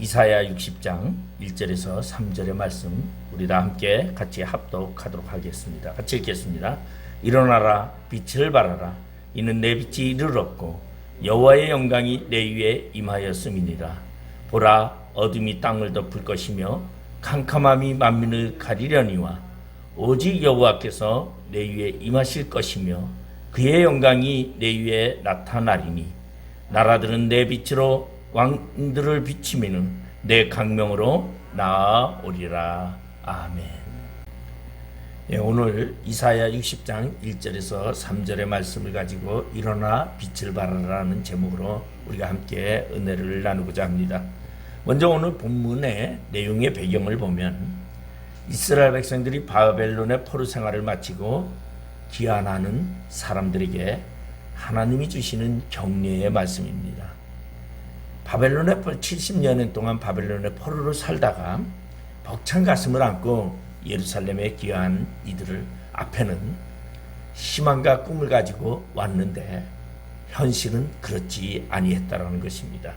이사야 60장 1절에서 3절의 말씀 우리 다 함께 같이 합독하도록 하겠습니다. 같이 읽겠습니다. 일어나라 빛을 발하라 이는 내 빛이 이르렀고 여호와의 영광이 내 위에 임하였음이니라. 보라 어둠이 땅을 덮을 것이며 캄캄함이 만민을 가리려니와 오직 여호와께서 내 위에 임하실 것이며 그의 영광이 내 위에 나타나리니 나라들은 내 빛으로 왕들을 비치미는 내 강명으로 나아오리라. 아멘. 오늘 이사야 60장 1절에서 3절의 말씀을 가지고 일어나 빛을 발하라는 제목으로 우리가 함께 은혜를 나누고자 합니다. 먼저 오늘 본문의 내용의 배경을 보면 이스라엘 백성들이 바벨론의 포로 생활을 마치고 귀환하는 사람들에게 하나님이 주시는 격려의 말씀입니다. 바벨론의 70년 동안 바벨론의 포로로 살다가 벅찬 가슴을 안고 예루살렘에 귀환한 이들을 앞에는 희망과 꿈을 가지고 왔는데 현실은 그렇지 아니했다라는 것입니다.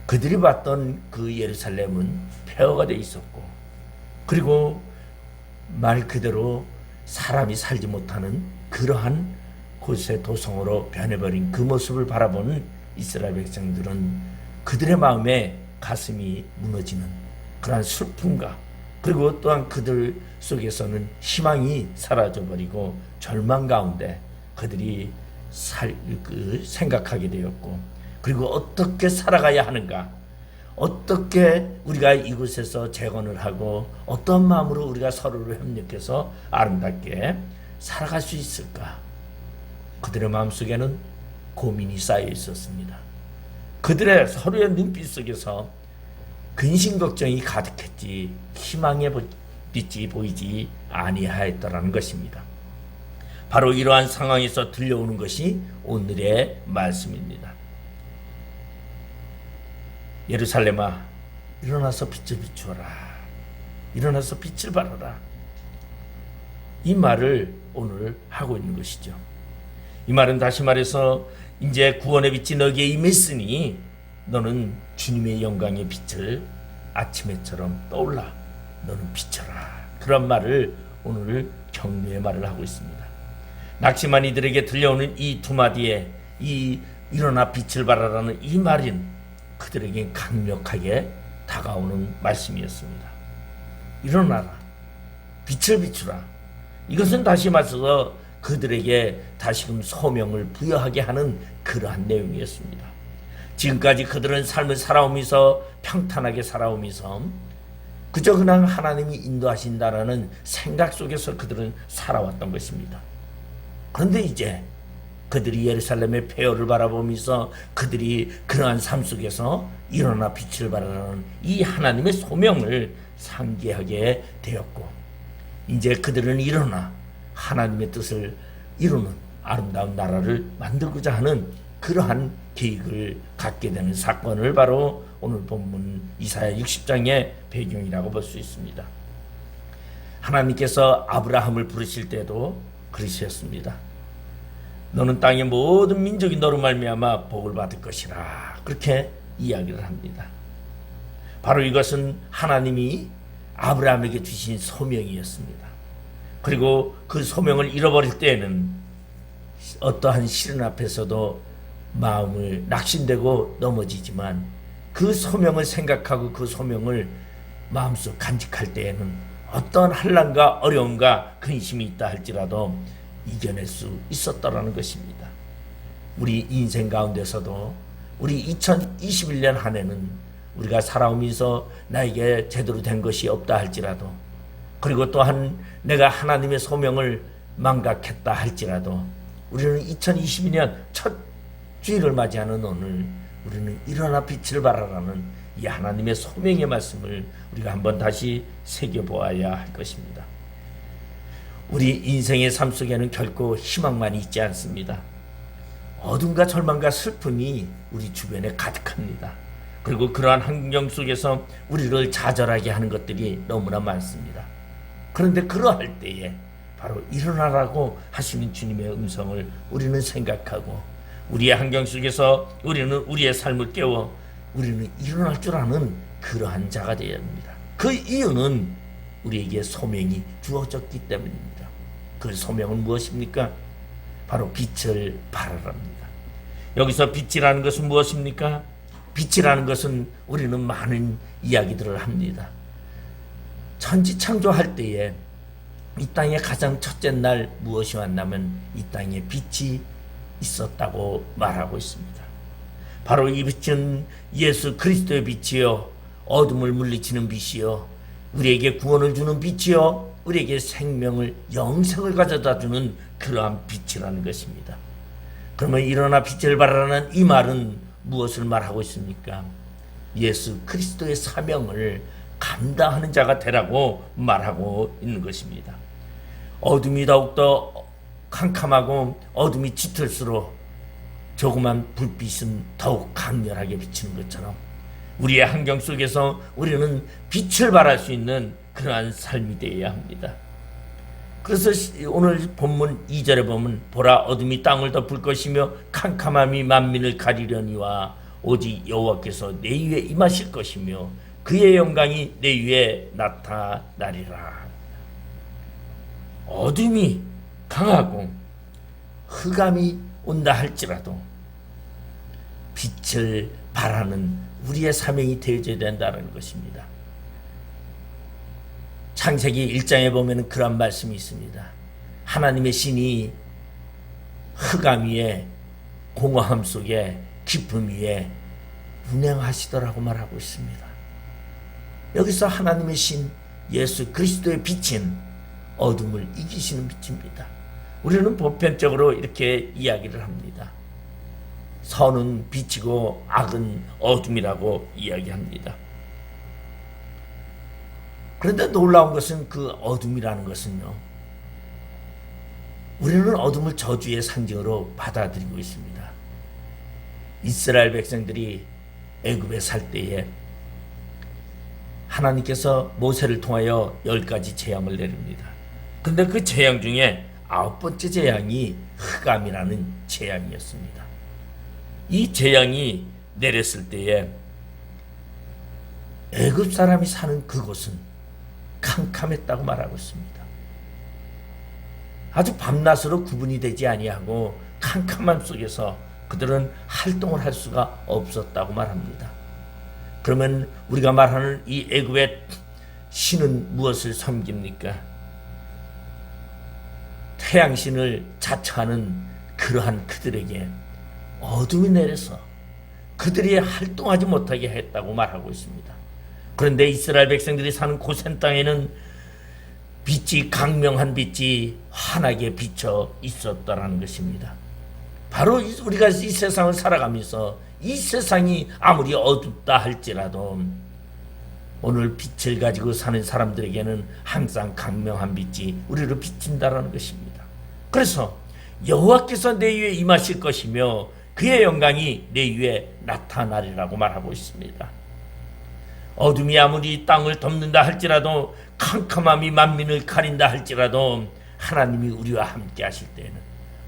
그들이 봤던 그 예루살렘은 폐허가 되어 있었고 그리고 말 그대로 사람이 살지 못하는 그러한 곳의 도성으로 변해버린 그 모습을 바라보는 이스라엘 백성들은 그들의 마음에 가슴이 무너지는 그러한 슬픔과 그리고 또한 그들 속에서는 희망이 사라져버리고 절망 가운데 그들이 생각하게 되었고 그리고 어떻게 살아가야 하는가, 어떻게 우리가 이곳에서 재건을 하고 어떤 마음으로 우리가 서로를 협력해서 아름답게 살아갈 수 있을까. 그들의 마음속에는 고민이 쌓여 있었습니다. 그들의 서로의 눈빛 속에서 근심 걱정이 가득했지 희망의 빛이 보이지 아니하였다라는 것입니다. 바로 이러한 상황에서 들려오는 것이 오늘의 말씀입니다. 예루살렘아 일어나서 빛을 비추어라. 일어나서 빛을 발하라. 이 말을 오늘 하고 있는 것이죠. 이 말은 다시 말해서 이제 구원의 빛이 너에게 임했으니 너는 주님의 영광의 빛을 아침에처럼 떠올라. 너는 비춰라. 그런 말을 오늘 격려의 말을 하고 있습니다. 낙심한 이들에게 들려오는 이 두 마디에 이 일어나 빛을 발하라는 이 말은 그들에게 강력하게 다가오는 말씀이었습니다. 일어나라. 빛을 비추라. 이것은 다시 말해서 그들에게 다시금 소명을 부여하게 하는 그러한 내용이었습니다. 지금까지 그들은 삶을 살아오면서 평탄하게 살아오면서 그저 그냥 하나님이 인도하신다라는 생각 속에서 그들은 살아왔던 것입니다. 그런데 이제 그들이 예루살렘의 폐허를 바라보면서 그들이 그러한 삶 속에서 일어나 빛을 발하는 이 하나님의 소명을 상기하게 되었고 이제 그들은 일어나 하나님의 뜻을 이루는 아름다운 나라를 만들고자 하는 그러한 계획을 갖게 되는 사건을 바로 오늘 본문 이사야 60장의 배경이라고 볼 수 있습니다. 하나님께서 아브라함을 부르실 때도 그러셨습니다. 너는 땅의 모든 민족이 너로 말미암아 복을 받을 것이라. 그렇게 이야기를 합니다. 바로 이것은 하나님이 아브라함에게 주신 소명이었습니다. 그리고 그 소명을 잃어버릴 때에는 어떠한 시련 앞에서도 마음을 낙심되고 넘어지지만 그 소명을 생각하고 그 소명을 마음속 간직할 때에는 어떠한 환난과 어려움과 근심이 있다 할지라도 이겨낼 수 있었다라는 것입니다. 우리 인생 가운데서도 우리 2021년 한 해는 우리가 살아오면서 나에게 제대로 된 것이 없다 할지라도 그리고 또한 내가 하나님의 소명을 망각했다 할지라도 우리는 2022년 첫 주일을 맞이하는 오늘 우리는 일어나 빛을 발하라는 이 하나님의 소명의 말씀을 우리가 한번 다시 새겨보아야 할 것입니다. 우리 인생의 삶 속에는 결코 희망만이 있지 않습니다. 어둠과 절망과 슬픔이 우리 주변에 가득합니다. 그리고 그러한 환경 속에서 우리를 좌절하게 하는 것들이 너무나 많습니다. 그런데 그러할 때에 바로 일어나라고 하시는 주님의 음성을 우리는 생각하고 우리의 환경 속에서 우리는 우리의 삶을 깨워 우리는 일어날 줄 아는 그러한 자가 되어야 합니다. 그 이유는 우리에게 소명이 주어졌기 때문입니다. 그 소명은 무엇입니까? 바로 빛을 발하랍니다. 여기서 빛이라는 것은 무엇입니까? 빛이라는 것은 우리는 많은 이야기들을 합니다. 천지 창조할 때에 이 땅에 가장 첫째 날 무엇이 왔냐면 이 땅에 빛이 있었다고 말하고 있습니다. 바로 이 빛은 예수 그리스도의 빛이요, 어둠을 물리치는 빛이요, 우리에게 구원을 주는 빛이요, 우리에게 생명을, 영생을 가져다 주는 그러한 빛이라는 것입니다. 그러면 일어나 빛을 발하라는 이 말은 무엇을 말하고 있습니까? 예수 그리스도의 사명을 감당하는 자가 되라고 말하고 있는 것입니다. 어둠이 더욱더 캄캄하고 어둠이 짙을수록 조그만 불빛은 더욱 강렬하게 비치는 것처럼 우리의 환경 속에서 우리는 빛을 발할 수 있는 그러한 삶이 되어야 합니다. 그래서 오늘 본문 2절에 보면 보라 어둠이 땅을 덮을 것이며 캄캄함이 만민을 가리려니와 오직 여호와께서 내 위에 임하실 것이며 그의 영광이 내 위에 나타나리라. 어둠이 강하고 흑암이 온다 할지라도 빛을 발하는 우리의 사명이 되어져야 된다는 것입니다. 창세기 1장에 보면 그런 말씀이 있습니다. 하나님의 신이 흑암 위에 공허함 속에 깊음 위에 운행하시더라고 말하고 있습니다. 여기서 하나님의 신 예수 그리스도의 빛은 어둠을 이기시는 빛입니다. 우리는 보편적으로 이렇게 이야기를 합니다. 선은 빛이고 악은 어둠이라고 이야기합니다. 그런데 놀라운 것은 그 어둠이라는 것은요, 우리는 어둠을 저주의 상징으로 받아들이고 있습니다. 이스라엘 백성들이 애굽에 살 때에 하나님께서 모세를 통하여 10가지 재앙을 내립니다. 그런데 그 재앙 중에 9번째 재앙이 흑암이라는 재앙이었습니다. 이 재앙이 내렸을 때에 애굽 사람이 사는 그곳은 캄캄했다고 말하고 있습니다. 아주 밤낮으로 구분이 되지 아니하고 캄캄함 속에서 그들은 활동을 할 수가 없었다고 말합니다. 그러면 우리가 말하는 이 애굽의 신은 무엇을 섬깁니까? 태양신을 자처하는 그러한 그들에게 어둠이 내려서 그들이 활동하지 못하게 했다고 말하고 있습니다. 그런데 이스라엘 백성들이 사는 고센 땅에는 빛이, 강명한 빛이 환하게 비쳐 있었다라는 것입니다. 바로 우리가 이 세상을 살아가면서 이 세상이 아무리 어둡다 할지라도 오늘 빛을 가지고 사는 사람들에게는 항상 강명한 빛이 우리를 비친다라는 것입니다. 그래서 여호와께서 내 위에 임하실 것이며 그의 영광이 내 위에 나타나리라고 말하고 있습니다. 어둠이 아무리 땅을 덮는다 할지라도, 캄캄함이 만민을 가린다 할지라도 하나님이 우리와 함께 하실 때에는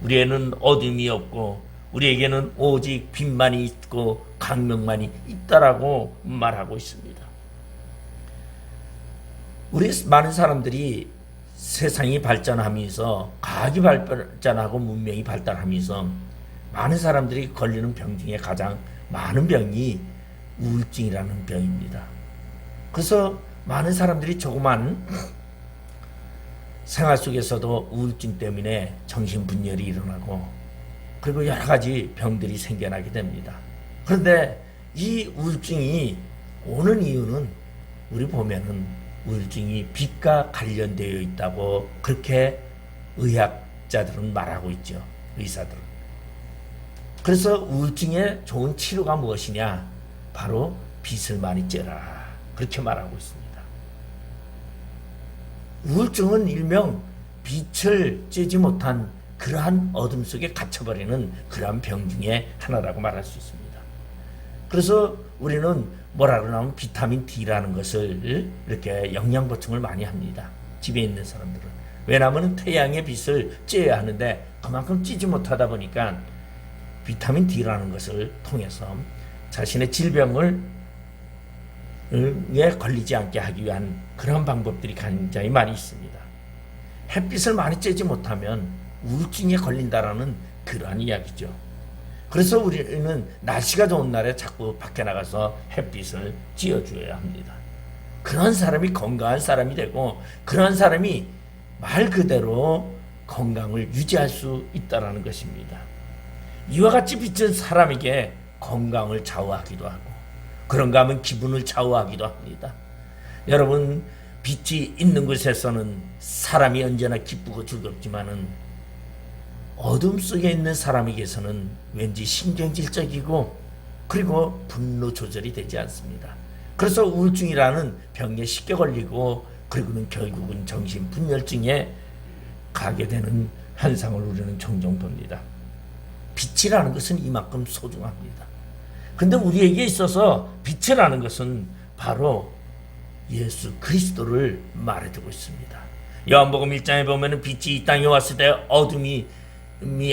우리에는 어둠이 없고 우리에게는 오직 빛만이 있고 강명만이 있다라고 말하고 있습니다. 우리 많은 사람들이 세상이 발전하면서 과학이 발전하고 문명이 발달하면서 많은 사람들이 걸리는 병 중에 가장 많은 병이 우울증이라는 병입니다. 그래서 많은 사람들이 조그만 생활 속에서도 우울증 때문에 정신분열이 일어나고 그리고 여러 가지 병들이 생겨나게 됩니다. 그런데 이 우울증이 오는 이유는 우리 보면은 우울증이 빛과 관련되어 있다고 그렇게 의학자들은 말하고 있죠. 의사들은. 그래서 우울증의 좋은 치료가 무엇이냐? 바로 빛을 많이 쬐라. 그렇게 말하고 있습니다. 우울증은 일명 빛을 쬐지 못한 그러한 어둠 속에 갇혀버리는 그러한 병 중에 하나라고 말할 수 있습니다. 그래서 우리는 뭐라 그러냐면 비타민 D라는 것을 이렇게 영양 보충을 많이 합니다. 집에 있는 사람들은. 왜냐하면 태양의 빛을 쬐야 하는데 그만큼 쬐지 못하다 보니까 비타민 D라는 것을 통해서 자신의 질병을 에 걸리지 않게 하기 위한 그런 방법들이 굉장히 많이 있습니다. 햇빛을 많이 쬐지 못하면 우울증에 걸린다라는 그러한 이야기죠. 그래서 우리는 날씨가 좋은 날에 자꾸 밖에 나가서 햇빛을 쬐어줘야 합니다. 그런 사람이 건강한 사람이 되고 그런 사람이 말 그대로 건강을 유지할 수 있다는 것입니다. 이와 같이 빛은 사람에게 건강을 좌우하기도 하고 그런가 하면 기분을 좌우하기도 합니다. 여러분, 빛이 있는 곳에서는 사람이 언제나 기쁘고 즐겁지만은 어둠 속에 있는 사람에게서는 왠지 신경질적이고 그리고 분노 조절이 되지 않습니다. 그래서 우울증이라는 병에 쉽게 걸리고 그리고는 결국은 정신분열증에 가게 되는 현상을 우리는 종종 봅니다. 빛이라는 것은 이만큼 소중합니다. 근데 우리에게 있어서 빛이라는 것은 바로 예수 그리스도를 말해주고 있습니다. 요한복음 1장에 보면 빛이 이 땅에 왔을 때 어둠이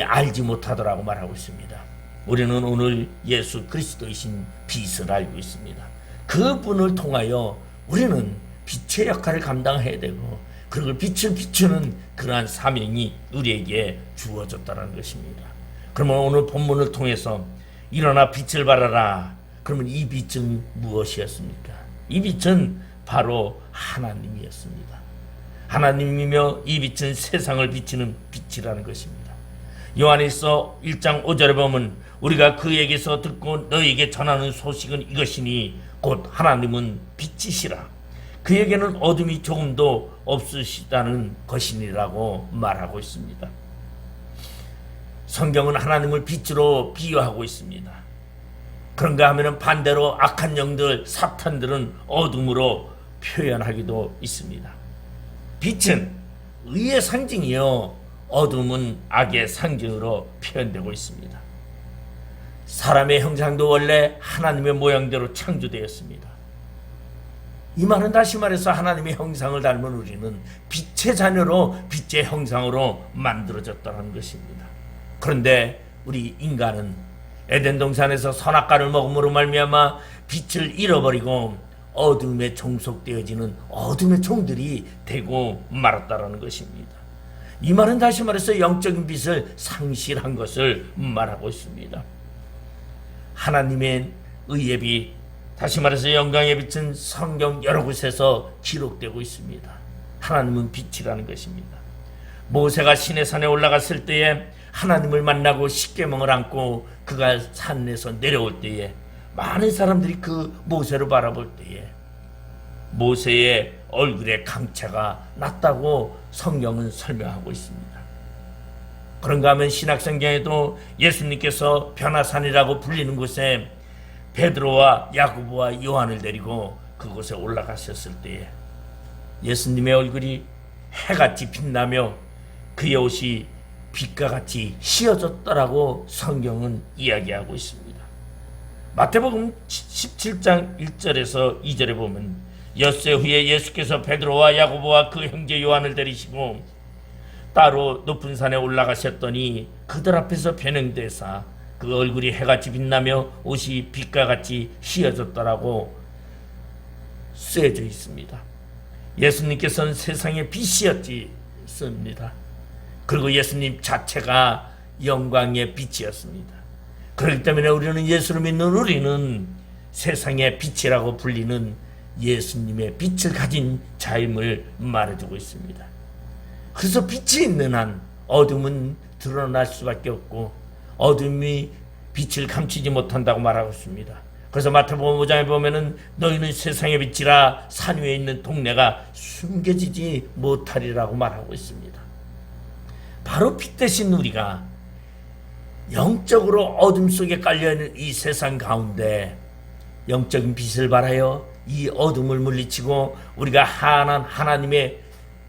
알지 못하더라고 말하고 있습니다. 우리는 오늘 예수 그리스도이신 빛을 알고 있습니다. 그분을 통하여 우리는 빛의 역할을 감당해야 되고 그리고 빛을 비추는 그러한 사명이 우리에게 주어졌다는 것입니다. 그러면 오늘 본문을 통해서 일어나 빛을 발하라. 그러면 이 빛은 무엇이었습니까? 이 빛은 바로 하나님이었습니다. 하나님이며 이 빛은 세상을 비추는 빛이라는 것입니다. 요한일서 1장 5절에 보면 우리가 그에게서 듣고 너희에게 전하는 소식은 이것이니 곧 하나님은 빛이시라. 그에게는 어둠이 조금도 없으시다는 것이니라고 말하고 있습니다. 성경은 하나님을 빛으로 비유하고 있습니다. 그런가 하면 반대로 악한 영들, 사탄들은 어둠으로 표현하기도 있습니다. 빛은 의의 상징이요 어둠은 악의 상징으로 표현되고 있습니다. 사람의 형상도 원래 하나님의 모양대로 창조되었습니다. 이 말은 다시 말해서 하나님의 형상을 닮은 우리는 빛의 자녀로 빛의 형상으로 만들어졌다는 것입니다. 그런데 우리 인간은 에덴 동산에서 선악과를 먹음으로 말미암아 빛을 잃어버리고 어둠에 종속되어지는 어둠의 종들이 되고 말았다라는 것입니다. 이 말은 다시 말해서 영적인 빛을 상실한 것을 말하고 있습니다. 하나님의 의의 빛, 다시 말해서 영광의 빛은 성경 여러 곳에서 기록되고 있습니다. 하나님은 빛이라는 것입니다. 모세가 시내산에 올라갔을 때에 하나님을 만나고 십계명을 안고 그가 산에서 내려올 때에 많은 사람들이 그 모세를 바라볼 때에 모세의 얼굴에 강체가 났다고 성경은 설명하고 있습니다. 그런가 하면 신약성경에도 예수님께서 변화산이라고 불리는 곳에 베드로와 야고보와 요한을 데리고 그곳에 올라가셨을 때에 예수님의 얼굴이 해같이 빛나며 그의 옷이 빛과 같이 씌어졌더라고 성경은 이야기하고 있습니다. 마태복음 17장 1절에서 2절에 보면 엿새 후에 예수께서 베드로와 야고보와 그 형제 요한을 데리시고 따로 높은 산에 올라가셨더니 그들 앞에서 변형되사 그 얼굴이 해같이 빛나며 옷이 빛과 같이 씌어졌더라고 쓰여져 있습니다. 예수님께서는 세상의 빛이었습니다. 그리고 예수님 자체가 영광의 빛이었습니다. 그렇기 때문에 우리는 예수를 믿는 우리는 세상의 빛이라고 불리는 예수님의 빛을 가진 자임을 말해주고 있습니다. 그래서 빛이 있는 한 어둠은 드러날 수밖에 없고 어둠이 빛을 감추지 못한다고 말하고 있습니다. 그래서 마태복음 5장에 보면은 너희는 세상의 빛이라 산 위에 있는 동네가 숨겨지지 못하리라고 말하고 있습니다. 바로 빛 대신 우리가 영적으로 어둠 속에 깔려있는 이 세상 가운데 영적인 빛을 발하여 이 어둠을 물리치고 우리가 하나님의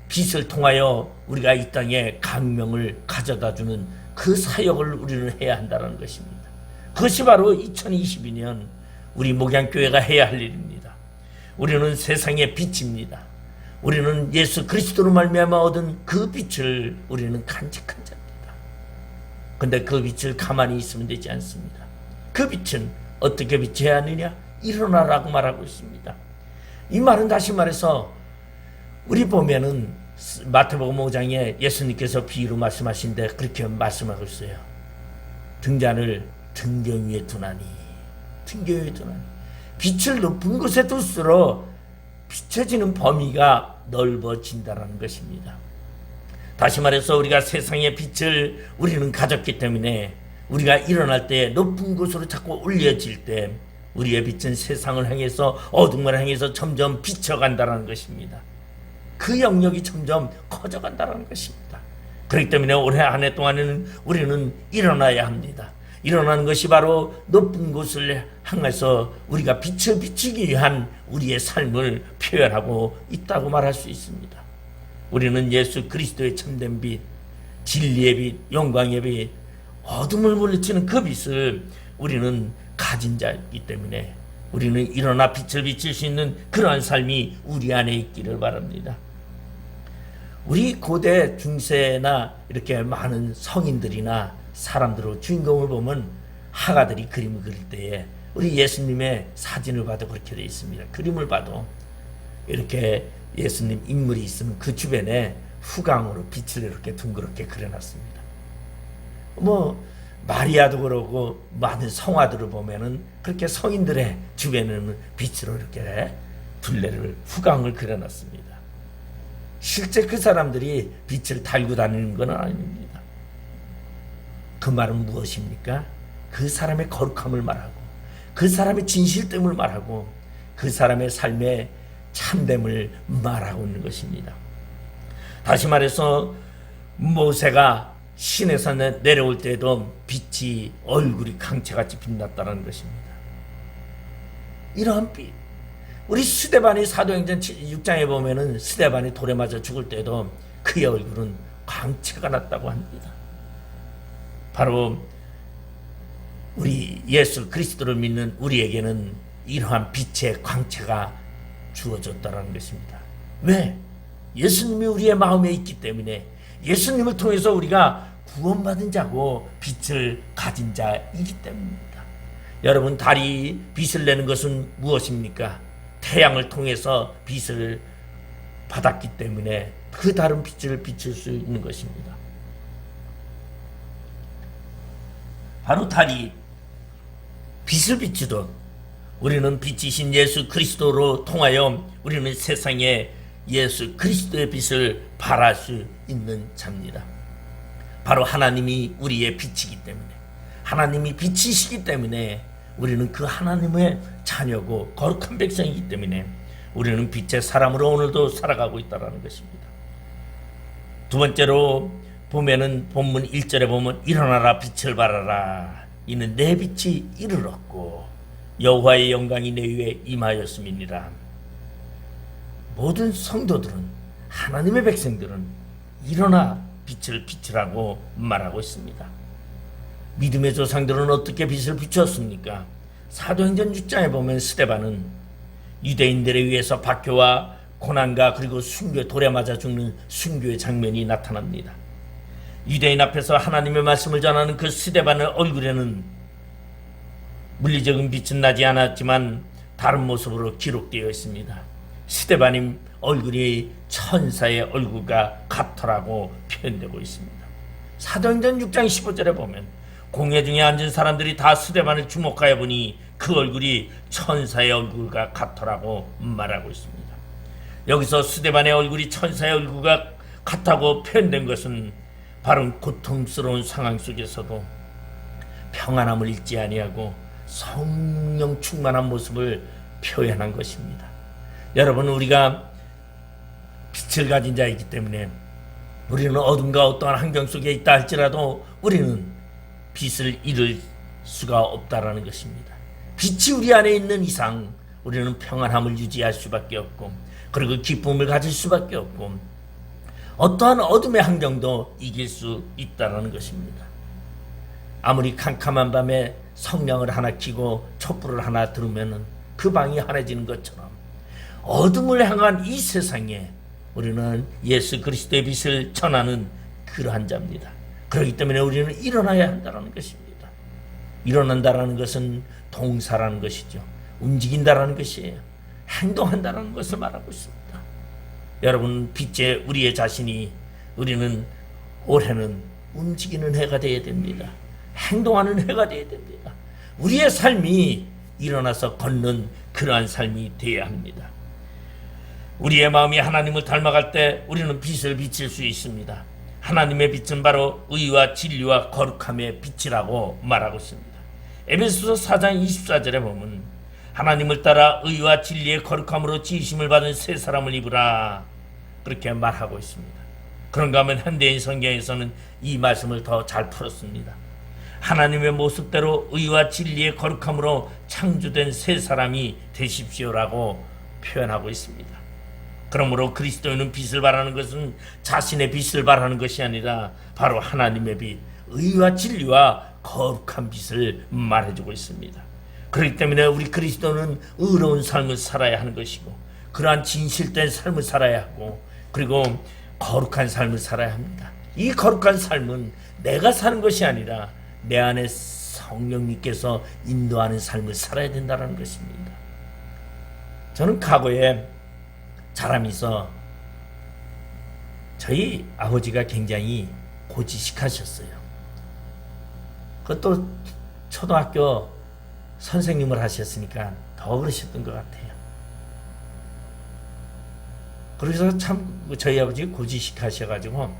빛을 통하여 우리가 이 땅에 강명을 가져다주는 그 사역을 우리는 해야 한다는 것입니다. 그것이 바로 2022년 우리 목양교회가 해야 할 일입니다. 우리는 세상의 빛입니다. 우리는 예수 그리스도로 말미암아 얻은 그 빛을 우리는 간직한 자입니다. 그런데 그 빛을 가만히 있으면 되지 않습니다. 그 빛은 어떻게 비춰야 하느냐? 일어나라고 말하고 있습니다. 이 말은 다시 말해서 우리 보면은 마태복음 5장에 예수님께서 비유로 말씀하신데 그렇게 말씀하고 있어요. 등잔을 등경 위에 두나니, 등경 위에 두나니. 빛을 높은 곳에 둘수록 비춰지는 범위가 넓어진다는 것입니다. 다시 말해서 우리가 세상의 빛을 우리는 가졌기 때문에 우리가 일어날 때 높은 곳으로 자꾸 올려질 때 우리의 빛은 세상을 향해서 어둠을 향해서 점점 비쳐간다는 것입니다. 그 영역이 점점 커져간다는 것입니다. 그렇기 때문에 올해 한 해 동안에는 우리는 일어나야 합니다. 일어나는 것이 바로 높은 곳을 향해서 우리가 빛을 비추기 위한 우리의 삶을 표현하고 있다고 말할 수 있습니다. 우리는 예수 그리스도의 참된 빛, 진리의 빛, 영광의 빛, 어둠을 물리치는 그 빛을 우리는 가진 자이기 때문에 우리는 일어나 빛을 비칠 수 있는 그러한 삶이 우리 안에 있기를 바랍니다. 우리 고대 중세나 이렇게 많은 성인들이나 사람들의 주인공을 보면 화가들이 그림을 그릴 때에 우리 예수님의 사진을 봐도 그렇게 되어 있습니다. 그림을 봐도 이렇게 예수님 인물이 있으면 그 주변에 후광으로 빛을 이렇게 둥그렇게 그려놨습니다. 마리아도 그러고 많은 성화들을 보면은 그렇게 성인들의 주변에는 빛으로 이렇게 둘레를 후광을 그려놨습니다. 실제 그 사람들이 빛을 달고 다니는 건 아닙니다. 그 말은 무엇입니까? 그 사람의 거룩함을 말하고 그 사람의 진실됨을 말하고 그 사람의 삶의 참됨을 말하고 있는 것입니다. 다시 말해서 모세가 신에서 내려올 때에도 빛이 얼굴이 강채같이 빛났다는 것입니다. 이러한 빛, 우리 스데반이 사도행전 6장에 보면은 스데반이 돌에 맞아 죽을 때도 그의 얼굴은 광채가 났다고 합니다. 바로 우리 예수 그리스도를 믿는 우리에게는 이러한 빛의 광채가 주어졌다는 것입니다. 왜? 예수님이 우리의 마음에 있기 때문에 예수님을 통해서 우리가 구원받은 자고 빛을 가진 자이기 때문입니다. 여러분, 달이 빛을 내는 것은 무엇입니까? 태양을 통해서 빛을 받았기 때문에 그 다른 빛을 비출 수 있는 것입니다. 바로 달이 빛을 비추듯 우리는 빛이신 예수 그리스도로 통하여 우리는 세상에 예수 그리스도의 빛을 발할 수 있는 자입니다. 바로 하나님이 우리의 빛이기 때문에, 하나님이 빛이시기 때문에 우리는 그 하나님의 자녀고 거룩한 백성이기 때문에 우리는 빛의 사람으로 오늘도 살아가고 있다는 것입니다. 두 번째로 보면은 본문 1절에 보면 일어나라 빛을 발하라 이는 내 빛이 이르렀고 여호와의 영광이 내 위에 임하였음이니라. 모든 성도들은, 하나님의 백성들은 일어나 빛을 비추라고 말하고 있습니다. 믿음의 조상들은 어떻게 빛을 비추었습니까? 사도행전 6장에 보면 스데반은 유대인들에 의해서 박해와 고난과 그리고 순교, 돌에 맞아 죽는 순교의 장면이 나타납니다. 유대인 앞에서 하나님의 말씀을 전하는 그 스데반의 얼굴에는 물리적인 빛은 나지 않았지만 다른 모습으로 기록되어 있습니다. 스데반의 얼굴이 천사의 얼굴과 같더라고 표현되고 있습니다. 사도행전 6장 15절에 보면 공회 중에 앉은 사람들이 다 스데반을 주목하여 보니 그 얼굴이 천사의 얼굴과 같더라고 말하고 있습니다. 여기서 스데반의 얼굴이 천사의 얼굴과 같다고 표현된 것은 바로 고통스러운 상황 속에서도 평안함을 잃지 아니하고 성령 충만한 모습을 표현한 것입니다. 여러분, 우리가 빛을 가진 자이기 때문에 우리는 어둠과 어떠한 환경 속에 있다 할지라도 우리는 빛을 잃을 수가 없다라는 것입니다. 빛이 우리 안에 있는 이상 우리는 평안함을 유지할 수밖에 없고 그리고 기쁨을 가질 수밖에 없고 어떠한 어둠의 환경도 이길 수 있다는 것입니다. 아무리 캄캄한 밤에 성냥을 하나 켜고 촛불을 하나 들으면 그 방이 환해지는 것처럼 어둠을 향한 이 세상에 우리는 예수 그리스도의 빛을 전하는 그러한 자입니다. 그렇기 때문에 우리는 일어나야 한다는 것입니다. 일어난다라는 것은 동사라는 것이죠. 움직인다라는 것이에요. 행동한다라는 것을 말하고 있습니다. 여러분, 빛의 우리의 자신이, 우리는 올해는 움직이는 해가 되어야 됩니다. 행동하는 해가 되어야 됩니다. 우리의 삶이 일어나서 걷는 그러한 삶이 되어야 합니다. 우리의 마음이 하나님을 닮아갈 때 우리는 빛을 비칠 수 있습니다. 하나님의 빛은 바로 의와 진리와 거룩함의 빛이라고 말하고 있습니다. 에베소서 4장 24절에 보면 하나님을 따라 의와 진리의 거룩함으로 지으심을 받은 새 사람을 입으라, 그렇게 말하고 있습니다. 그런가 하면 현대인 성경에서는 이 말씀을 더 잘 풀었습니다. 하나님의 모습대로 의와 진리의 거룩함으로 창조된 새 사람이 되십시오라고 표현하고 있습니다. 그러므로 그리스도인은 빛을 발하는 것은 자신의 빛을 발하는 것이 아니라 바로 하나님의 빛, 의와 진리와 거룩한 빛을 말해주고 있습니다. 그렇기 때문에 우리 그리스도는 의로운 삶을 살아야 하는 것이고, 그러한 진실된 삶을 살아야 하고, 그리고 거룩한 삶을 살아야 합니다. 이 거룩한 삶은 내가 사는 것이 아니라 내 안에 성령님께서 인도하는 삶을 살아야 된다는 것입니다. 저는 과거에 사람이 있어, 저희 아버지가 굉장히 고지식하셨어요. 그것도 초등학교 선생님을 하셨으니까 더 그러셨던 것 같아요. 그래서 참 저희 아버지 고지식하셔가지고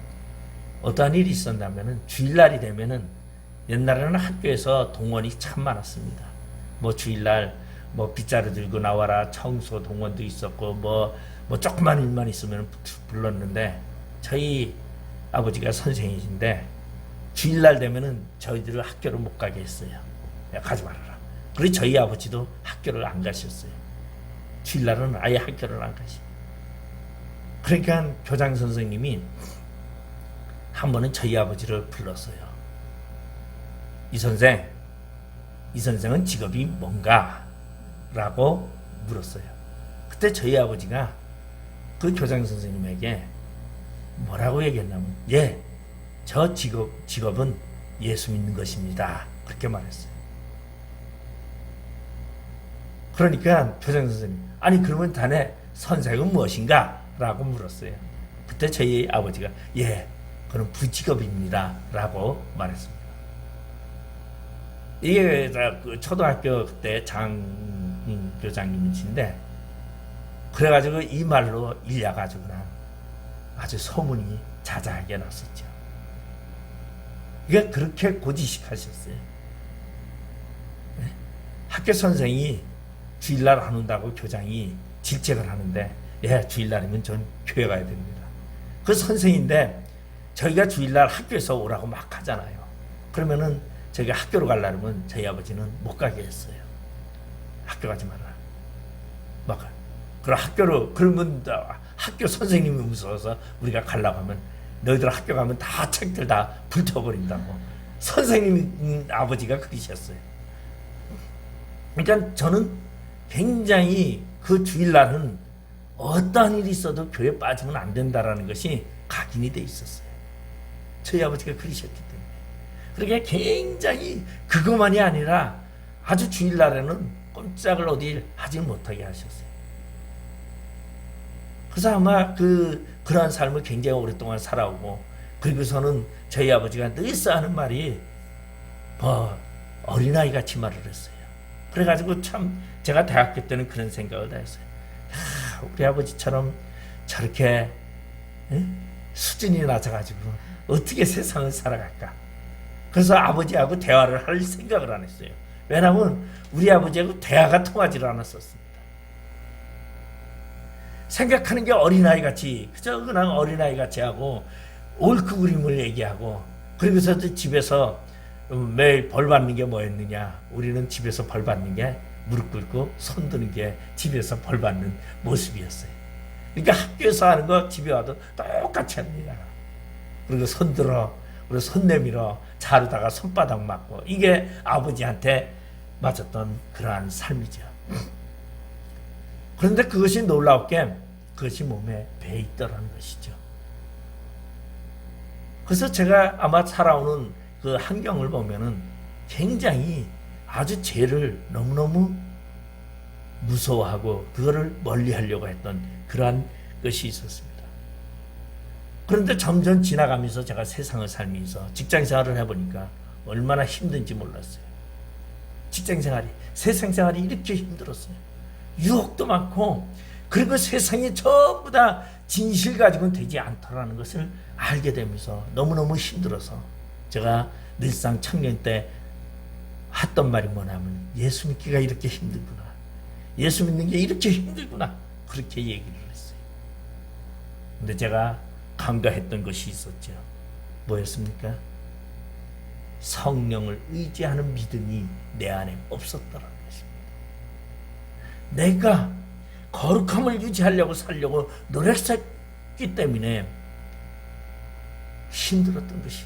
어떠한 일이 있었냐면은 주일날이 되면은, 옛날에는 학교에서 동원이 참 많았습니다. 뭐 주일날 뭐 빗자루 들고 나와라, 청소 동원도 있었고, 뭐 조그만 일만 있으면 불렀는데, 저희 아버지가 선생님이신데 주일날 되면은 저희들을 학교를 못 가게 했어요. 야, 가지 말아라. 그래서 저희 아버지도 학교를 안 가셨어요. 주일날은 아예 학교를 안 가시. 그러니까 교장 선생님이 한 번은 저희 아버지를 불렀어요. 이 선생은 직업이 뭔가? 라고 물었어요. 그때 저희 아버지가 그 교장 선생님에게 뭐라고 얘기했냐면, 저 직업은 예수 믿는 것입니다, 그렇게 말했어요. 그러니까 교장 선생님, 아니 그러면 자네 선생은 무엇인가? 라고 물었어요. 그때 저희 아버지가 그건 부직업입니다 라고 말했습니다. 이게 그 초등학교 그때 교장님이신데, 그래가지고 이 말로 일려가지고 아주 소문이 자자하게 났었죠. 이게 그렇게 고지식하셨어요. 학교 선생이 주일날 안 온다고 교장이 질책을 하는데, 주일날이면 전 교회 가야 됩니다. 그 선생인데 저희가 주일날 학교에서 오라고 막 하잖아요. 그러면은 저희가 학교로 가려면 저희 아버지는 못 가게 했어요. 학교 가지 마라. 그럼 그러면 학교 선생님이 무서워서 우리가 가려고 하면, 너희들 학교 가면 다 책들 다 불태워버린다고 선생님 아버지가 그러셨어요. 그러니까 저는 굉장히 그 주일날은 어떠한 일이 있어도 교회에 빠지면 안 된다라는 것이 각인이 돼 있었어요. 저희 아버지가 그러셨기 때문에. 그러니까 굉장히 그것만이 아니라 아주 주일날에는 꼼짝을 어디 하지 못하게 하셨어요. 그래서 아마 그러한 삶을 굉장히 오랫동안 살아오고, 그리고서는 저희 아버지가 늘상 하는 말이 어린아이 같이 말을 했어요. 그래가지고 참 제가 대학교 때는 그런 생각을 다 했어요. 우리 아버지처럼 저렇게 수준이 낮아가지고 어떻게 세상을 살아갈까. 그래서 아버지하고 대화를 할 생각을 안 했어요. 왜냐하면 우리 아버지하고 대화가 통하지 않았었습니다. 생각하는 게 어린아이같이, 그저 그냥 어린아이같이 하고 옳고 그름을 얘기하고, 그리고서도 집에서 매일 벌 받는 게 뭐였느냐, 우리는 집에서 벌 받는 게 무릎 꿇고 손 드는 게 집에서 벌 받는 모습이었어요. 그러니까 학교에서 하는 거 집에 와도 똑같이 합니다. 그리고 손 들어, 그리고 손 내밀어, 자르다가 손바닥 맞고, 이게 아버지한테 맞았던 그러한 삶이죠. 그런데 그것이 놀랍게 그것이 몸에 배 있더라는 것이죠. 그래서 제가 아마 살아오는 그 환경을 보면은 굉장히 아주 죄를 너무너무 무서워하고 그거를 멀리하려고 했던 그러한 것이 있었습니다. 그런데 점점 지나가면서 제가 세상을 살면서 직장 생활을 해보니까 얼마나 힘든지 몰랐어요. 직장 생활이, 세상 생활이 이렇게 힘들었어요. 유혹도 많고, 그리고 세상이 전부 다 진실 가지고는 되지 않더라는 것을 알게 되면서 너무너무 힘들어서 제가 늘상 청년 때 했던 말이 뭐냐면, 예수 믿기가 이렇게 힘들구나, 예수 믿는 게 이렇게 힘들구나, 그렇게 얘기를 했어요. 근데 제가 간과했던 것이 있었죠. 뭐였습니까? 성령을 의지하는 믿음이 내 안에 없었다는 것입니다. 내가 거룩함을 유지하려고 살려고 노력했기 때문에 힘들었던 것이.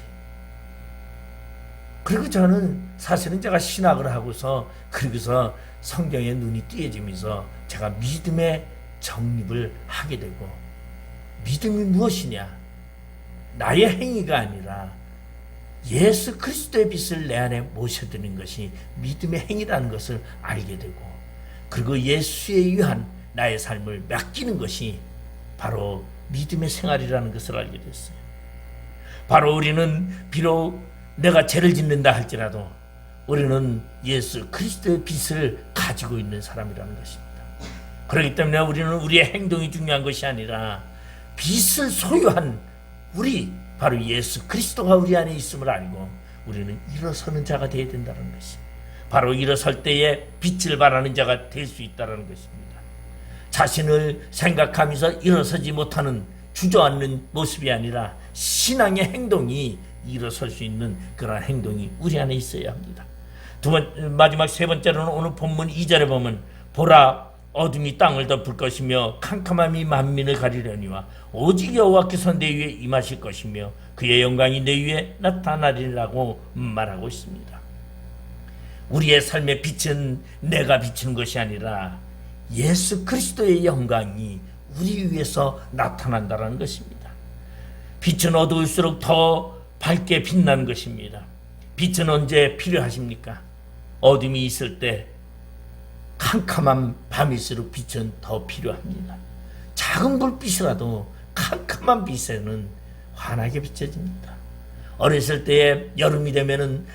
그리고 저는 사실은 제가 신학을 하고서 그러고서 성경에 눈이 띄어지면서 제가 믿음의 정립을 하게 되고, 믿음이 무엇이냐? 나의 행위가 아니라 예수 그리스도의 빛을 내 안에 모셔드는 것이 믿음의 행위라는 것을 알게 되고, 그리고 예수에 의한 나의 삶을 맡기는 것이 바로 믿음의 생활이라는 것을 알게 됐어요. 바로 우리는 비록 내가 죄를 짓는다 할지라도 우리는 예수 그리스도의 빛을 가지고 있는 사람이라는 것입니다. 그렇기 때문에 우리는 우리의 행동이 중요한 것이 아니라 빛을 소유한 우리, 바로 예수 그리스도가 우리 안에 있음을 알고 우리는 일어서는 자가 되어야 된다는 것이, 바로 일어설 때에 빛을 발하는 자가 될 수 있다는 것입니다. 자신을 생각하면서 일어서지 못하는 주저앉는 모습이 아니라 신앙의 행동이 일어설 수 있는 그런 행동이 우리 안에 있어야 합니다. 마지막 세 번째로는 오늘 본문 2절에 보면, 보라 어둠이 땅을 덮을 것이며 캄캄함이 만민을 가리려니와 오직 여호와께서 내 위에 임하실 것이며 그의 영광이 내 위에 나타나리라고 말하고 있습니다. 우리의 삶의 빛은 내가 비치는 것이 아니라 예수 그리스도의 영광이 우리 위에서 나타난다는 것입니다. 빛은 어두울수록 더 밝게 빛나는 것입니다. 빛은 언제 필요하십니까? 어둠이 있을 때, 캄캄한 밤일수록 빛은 더 필요합니다. 작은 불빛이라도 캄캄한 빛에는 환하게 비춰집니다. 어렸을 때에 여름이 되면은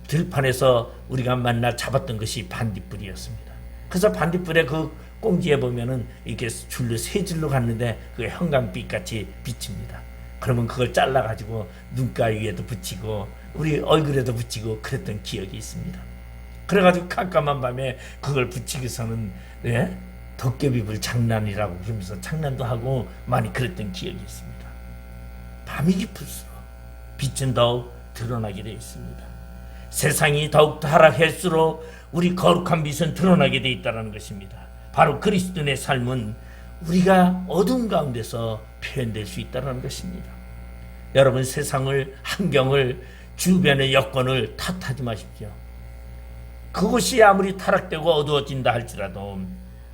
들판에서 우리가 만나 잡았던 것이 반딧불이었습니다. 그래서 반딧불에 그 꽁지에 보면은 이렇게 줄로 세 줄로 갔는데 그게 형광빛 같이 비칩니다. 그러면 그걸 잘라가지고 눈가 위에도 붙이고 우리 얼굴에도 붙이고 그랬던 기억이 있습니다. 그래가지고 깜깜한 밤에 그걸 붙이고서는 도깨비불 장난이라고 그러면서 장난도 하고 많이 그랬던 기억이 있습니다. 밤이 깊을수록 빛은 더욱 드러나게 되어 있습니다. 세상이 더욱 타락할수록 우리 거룩한 빛은 드러나게 되어 있다는 것입니다. 바로 그리스도인의 삶은 우리가 어둠 가운데서 표현될 수 있다는 것입니다. 여러분, 세상을, 환경을, 주변의 여건을 탓하지 마십시오. 그것이 아무리 타락되고 어두워진다 할지라도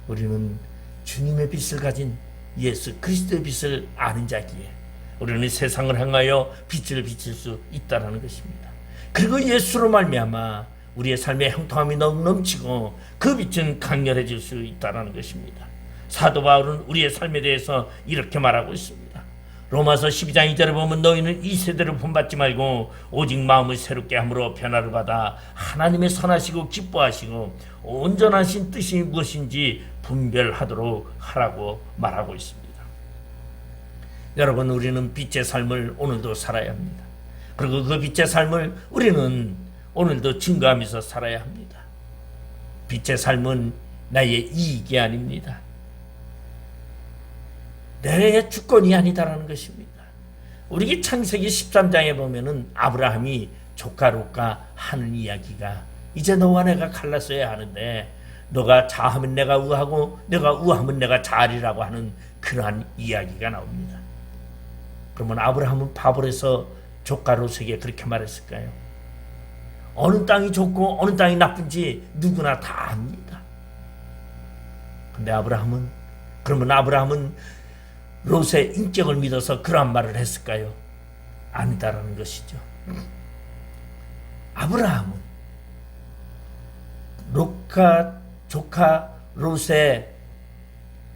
우리는 주님의 빛을 가진 예수 그리스도의 빛을 아는 자기에 우리는 세상을 향하여 빛을 비칠 수 있다는 것입니다. 그리고 예수로 말미암아 우리의 삶의 형통함이 넘치고 그 빛은 강렬해질 수 있다는 것입니다. 사도 바울은 우리의 삶에 대해서 이렇게 말하고 있습니다. 로마서 12장 2절에 보면, 너희는 이 세대를 본받지 말고 오직 마음을 새롭게 함으로 변화를 받아 하나님의 선하시고 기뻐하시고 온전하신 뜻이 무엇인지 분별하도록 하라고 말하고 있습니다. 여러분, 우리는 빛의 삶을 오늘도 살아야 합니다. 그리고 그 빛의 삶을 우리는 오늘도 증거하면서 살아야 합니다. 빛의 삶은 나의 이익이 아닙니다. 내 주권이 아니다라는 것입니다. 우리 창세기 13장에 보면은 아브라함이 조카 롯과 하는 이야기가, 이제 너와 내가 갈라서야 하는데 너가 좌하면 내가 우하고 내가 우하면 내가 좌리라고 하는 그러한 이야기가 나옵니다. 그러면 아브라함은 바볼에서 조카 롯에게 그렇게 말했을까요? 어느 땅이 좋고 어느 땅이 나쁜지 누구나 다 압니다. 근데 그러면 아브라함은 롯의 인격을 믿어서 그러한 말을 했을까요? 아니다라는 것이죠. 아브라함은 롯과 조카 롯의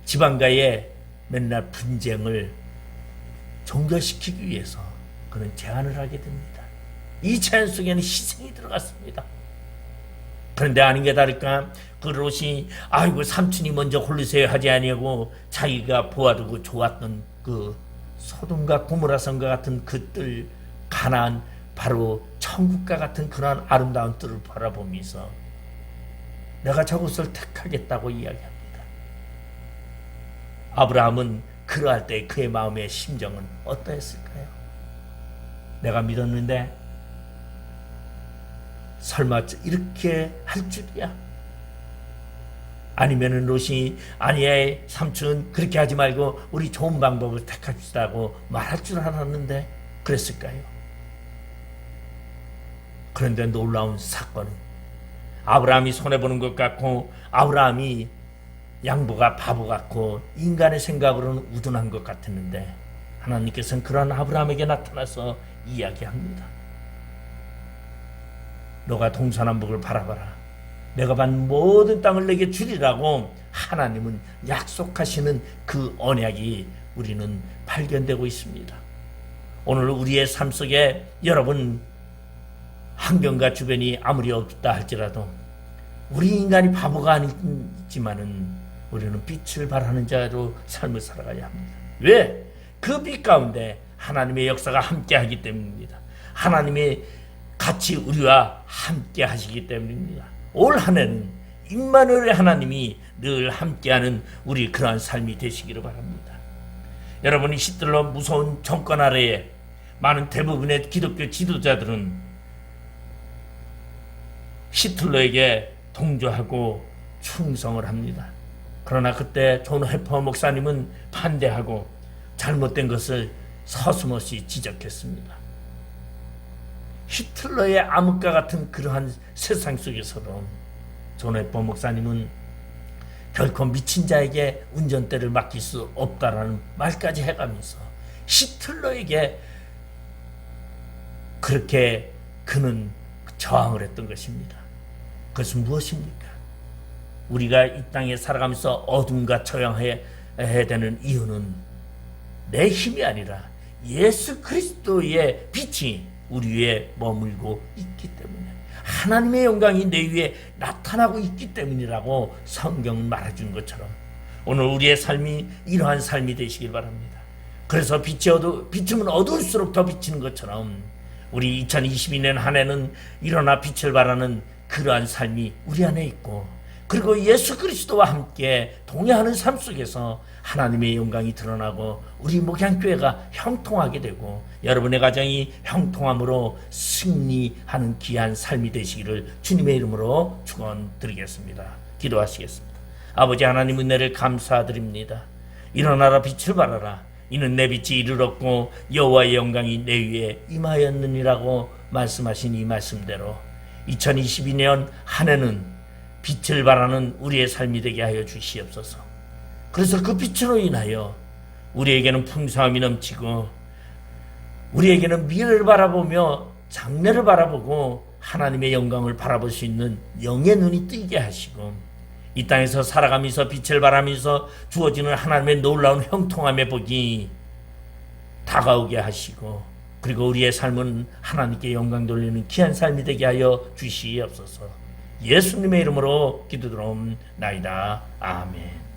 집안과의 맨날 분쟁을 종결시키기 위해서 그는 제안을 하게 됩니다. 이 제안 속에는 희생이 들어갔습니다. 그런데 아닌 게 다를까 그 롯이 아이고 삼촌이 먼저 고르세요 하지 아니하고 자기가 보아두고 좋았던 그 소돔과 고모라 성과 같은 그 뜰 가나안 바로 천국과 같은 그러한 아름다운 뜰을 바라보면서 내가 저곳을 택하겠다고 이야기합니다. 아브라함은 그러할 때 그의 마음의 심정은 어떠했을까요? 내가 믿었는데 설마 이렇게 할 줄이야? 아니면은 롯이 아니야 삼촌 그렇게 하지 말고 우리 좋은 방법을 택합시다고 말할 줄 알았는데 그랬을까요? 그런데 놀라운 사건은 아브라함이 손해보는 것 같고 아브라함이 양보가 바보 같고 인간의 생각으로는 우둔한 것 같았는데 하나님께서는 그런 아브라함에게 나타나서 이야기합니다. 너가 동서남북을 바라봐라. 내가 받은 모든 땅을 내게 주리라고 하나님은 약속하시는 그 언약이 우리는 발견되고 있습니다. 오늘 우리의 삶 속에 여러분 환경과 주변이 아무리 없다 할지라도 우리 인간이 바보가 아니지만은 우리는 빛을 발하는 자로 삶을 살아가야 합니다. 왜? 그 빛 가운데 하나님의 역사가 함께하기 때문입니다. 하나님의 같이 우리와 함께 하시기 때문입니다. 올 한 해는 임마누엘의 하나님이 늘 함께하는 우리 그러한 삶이 되시기를 바랍니다. 여러분이 히틀러 무서운 정권 아래에 많은 대부분의 기독교 지도자들은 히틀러에게 동조하고 충성을 합니다. 그러나 그때 존 해퍼 목사님은 반대하고 잘못된 것을 서슴없이 지적했습니다. 히틀러의 암흑과 같은 그러한 세상 속에서도 존 해퍼 목사님은 결코 미친 자에게 운전대를 맡길 수 없다라는 말까지 해가면서 히틀러에게 그렇게 그는 저항을 했던 것입니다. 그것은 무엇입니까? 우리가 이 땅에 살아가면서 어둠과 저항해야 되는 이유는 내 힘이 아니라 예수 그리스도의 빛이 우리 위에 머물고 있기 때문에 하나님의 영광이 내 위에 나타나고 있기 때문이라고 성경은 말해준 것처럼 오늘 우리의 삶이 이러한 삶이 되시길 바랍니다. 그래서 비추면 어두울수록 더 비치는 것처럼 우리 2022년 한 해는 일어나 빛을 발하는 그러한 삶이 우리 안에 있고 그리고 예수 그리스도와 함께 동행하는 삶 속에서 하나님의 영광이 드러나고 우리 목양교회가 형통하게 되고 여러분의 가정이 형통함으로 승리하는 귀한 삶이 되시기를 주님의 이름으로 축원드리겠습니다. 기도하시겠습니다. 아버지 하나님 은혜를 감사드립니다. 일어나라 빛을 발하라. 이는 내 빛이 이르렀고 여호와의 영광이 내 위에 임하였느니라고 말씀하신 이 말씀대로 2022년 한 해는 빛을 발하는 우리의 삶이 되게 하여 주시옵소서. 그래서 그 빛으로 인하여 우리에게는 풍성함이 넘치고 우리에게는 미래를 바라보며 장래를 바라보고 하나님의 영광을 바라볼 수 있는 영의 눈이 뜨게 하시고 이 땅에서 살아가면서 빛을 발하면서 주어지는 하나님의 놀라운 형통함의 복이 다가오게 하시고 그리고 우리의 삶은 하나님께 영광 돌리는 귀한 삶이 되게 하여 주시옵소서. 예수님의 이름으로 기도드리옵나이다. 아멘.